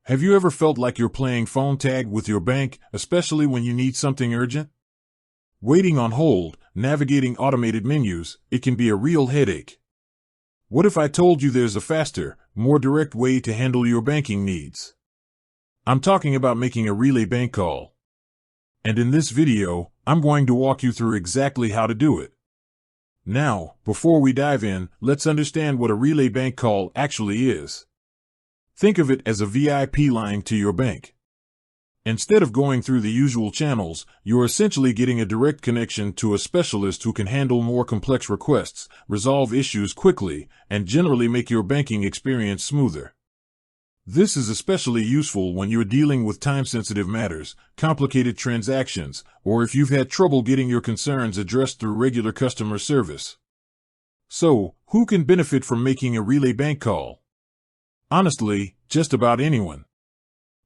Have you ever felt like you're playing phone tag with your bank, especially when you need something urgent? Waiting on hold, navigating automated menus, it can be a real headache. What if I told you there's a faster, more direct way to handle your banking needs? I'm talking about making a relay bank call. And in this video, I'm going to walk you through exactly how to do it. Now, before we dive in, let's understand what a relay bank call actually is. Think of it as a VIP line to your bank. Instead of going through the usual channels, you're essentially getting a direct connection to a specialist who can handle more complex requests, resolve issues quickly, and generally make your banking experience smoother. This is especially useful when you're dealing with time-sensitive matters, complicated transactions, or if you've had trouble getting your concerns addressed through regular customer service. So, who can benefit from making a relay bank call? Honestly, just about anyone.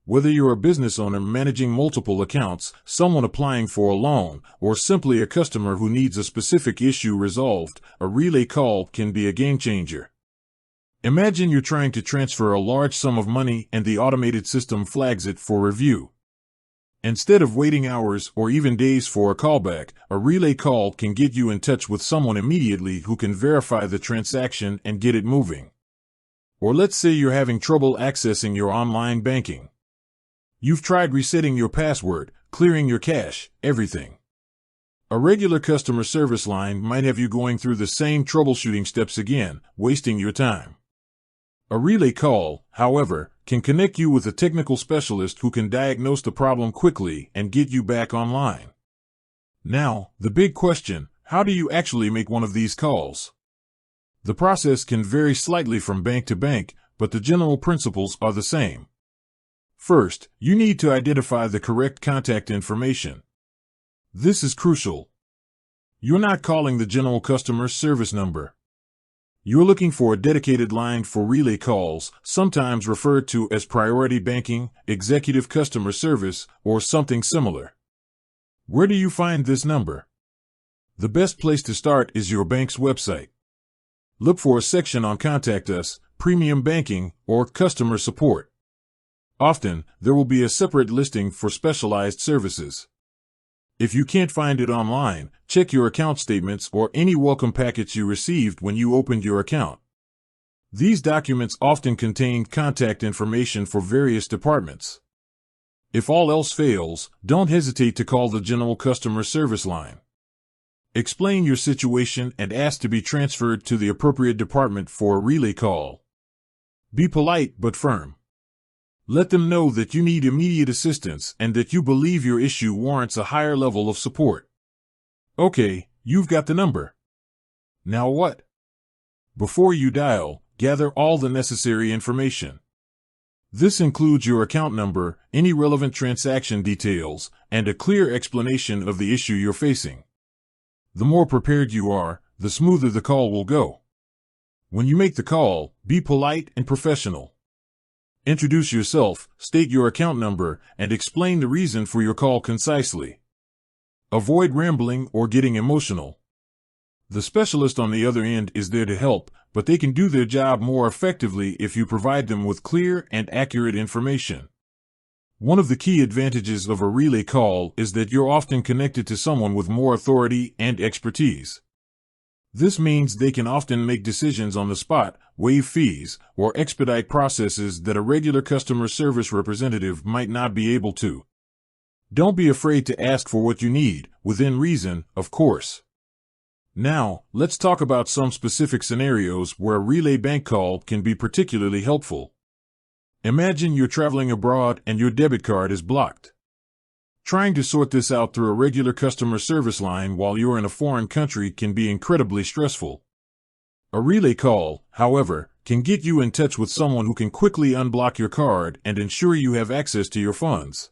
Whether you're a business owner managing multiple accounts, someone applying for a loan, or simply a customer who needs a specific issue resolved, a relay call can be a game changer. Imagine you're trying to transfer a large sum of money and the automated system flags it for review. Instead of waiting hours or even days for a callback, a relay call can get you in touch with someone immediately who can verify the transaction and get it moving. Or let's say you're having trouble accessing your online banking. You've tried resetting your password, clearing your cache, everything. A regular customer service line might have you going through the same troubleshooting steps again, wasting your time. A relay call, however, can connect you with a technical specialist who can diagnose the problem quickly and get you back online. Now, the big question, how do you actually make one of these calls? The process can vary slightly from bank to bank, but the general principles are the same. First, you need to identify the correct contact information. This is crucial. You're not calling the general customer service number. You're looking for a dedicated line for relay calls, sometimes referred to as priority banking, executive customer service, or something similar. Where do you find this number? The best place to start is your bank's website. Look for a section on Contact Us, Premium Banking, or Customer Support. Often, there will be a separate listing for specialized services. If you can't find it online, check your account statements or any welcome packets you received when you opened your account. These documents often contain contact information for various departments. If all else fails, don't hesitate to call the general customer service line. Explain your situation and ask to be transferred to the appropriate department for a relay call. Be polite but firm. Let them know that you need immediate assistance and that you believe your issue warrants a higher level of support. Okay, you've got the number. Now what? Before you dial, gather all the necessary information. This includes your account number, any relevant transaction details, and a clear explanation of the issue you're facing. The more prepared you are, the smoother the call will go. When you make the call, be polite and professional. Introduce yourself, state your account number, and explain the reason for your call concisely. Avoid rambling or getting emotional. The specialist on the other end is there to help, but they can do their job more effectively if you provide them with clear and accurate information. One of the key advantages of a relay call is that you're often connected to someone with more authority and expertise. This means they can often make decisions on the spot, waive fees, or expedite processes that a regular customer service representative might not be able to. Don't be afraid to ask for what you need, within reason, of course. Now, let's talk about some specific scenarios where a relay bank call can be particularly helpful. Imagine you're traveling abroad and your debit card is blocked. Trying to sort this out through a regular customer service line while you're in a foreign country can be incredibly stressful. A relay call, however, can get you in touch with someone who can quickly unblock your card and ensure you have access to your funds.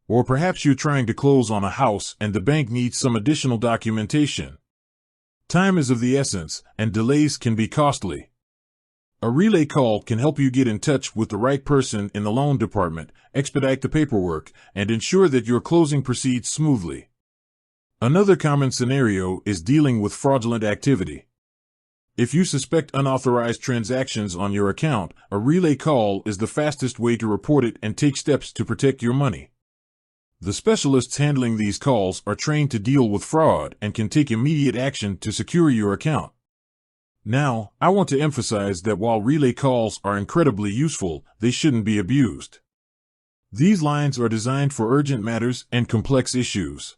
Or perhaps you're trying to close on a house and the bank needs some additional documentation. Time is of the essence, and delays can be costly. A relay call can help you get in touch with the right person in the loan department, expedite the paperwork, and ensure that your closing proceeds smoothly. Another common scenario is dealing with fraudulent activity. If you suspect unauthorized transactions on your account, a relay call is the fastest way to report it and take steps to protect your money. The specialists handling these calls are trained to deal with fraud and can take immediate action to secure your account. Now, I want to emphasize that while relay calls are incredibly useful, they shouldn't be abused. These lines are designed for urgent matters and complex issues.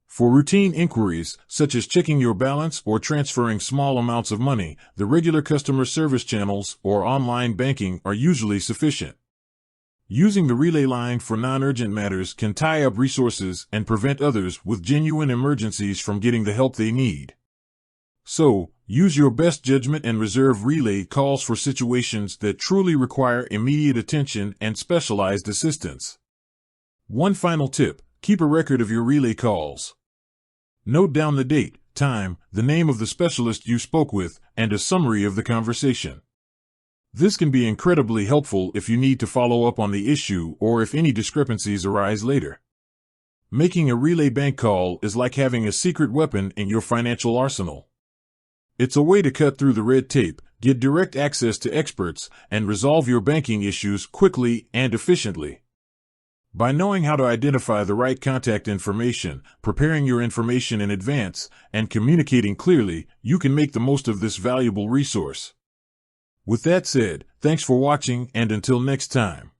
For routine inquiries, such as checking your balance or transferring small amounts of money, the regular customer service channels or online banking are usually sufficient. Using the relay line for non-urgent matters can tie up resources and prevent others with genuine emergencies from getting the help they need. So, use your best judgment and reserve relay calls for situations that truly require immediate attention and specialized assistance. One final tip: keep a record of your relay calls. Note down the date, time, the name of the specialist you spoke with, and a summary of the conversation. This can be incredibly helpful if you need to follow up on the issue or if any discrepancies arise later. Making a relay bank call is like having a secret weapon in your financial arsenal. It's a way to cut through the red tape, get direct access to experts, and resolve your banking issues quickly and efficiently. By knowing how to identify the right contact information, preparing your information in advance, and communicating clearly, you can make the most of this valuable resource. With that said, thanks for watching, and until next time.